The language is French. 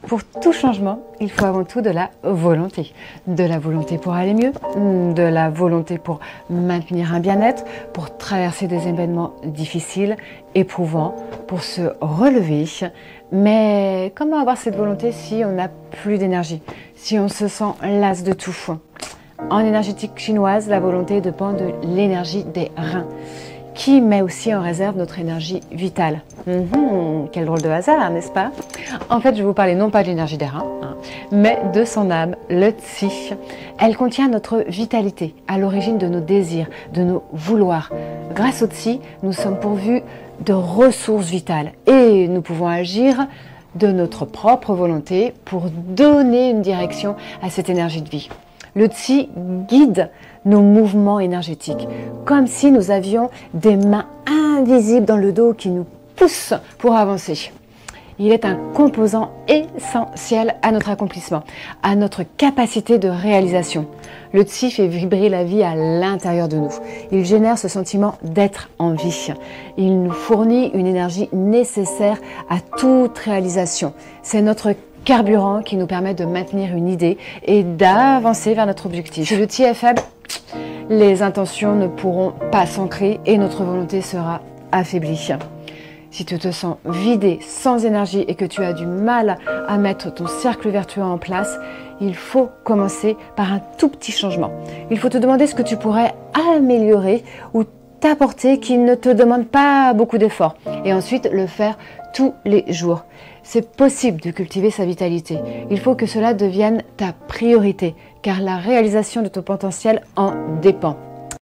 Pour tout changement, il faut avant tout de la volonté. De la volonté pour aller mieux, de la volonté pour maintenir un bien-être, pour traverser des événements difficiles, éprouvants, pour se relever. Mais comment avoir cette volonté si on n'a plus d'énergie, si on se sent las de tout? En énergétique chinoise, la volonté dépend de l'énergie des reins, qui met aussi en réserve notre énergie vitale. Quel drôle de hasard, n'est-ce pas? En fait, je vais vous parler non pas de l'énergie des reins, mais de son âme, le Qi. Elle contient notre vitalité, à l'origine de nos désirs, de nos vouloirs. Grâce au Qi, nous sommes pourvus de ressources vitales et nous pouvons agir de notre propre volonté pour donner une direction à cette énergie de vie. Le Qi guide nos mouvements énergétiques, comme si nous avions des mains invisibles dans le dos qui nous poussent pour avancer. Il est un composant essentiel à notre accomplissement, à notre capacité de réalisation. Le Qi fait vibrer la vie à l'intérieur de nous. Il génère ce sentiment d'être en vie. Il nous fournit une énergie nécessaire à toute réalisation. C'est notre carburant qui nous permet de maintenir une idée et d'avancer vers notre objectif. Si le Qi est faible, les intentions ne pourront pas s'ancrer et notre volonté sera affaiblie. Si tu te sens vidé, sans énergie et que tu as du mal à mettre ton cercle vertueux en place, il faut commencer par un tout petit changement. Il faut te demander ce que tu pourrais améliorer ou t'apporter qui ne te demande pas beaucoup d'efforts. Et ensuite, le faire tous les jours. C'est possible de cultiver sa vitalité. Il faut que cela devienne ta priorité, car la réalisation de ton potentiel en dépend.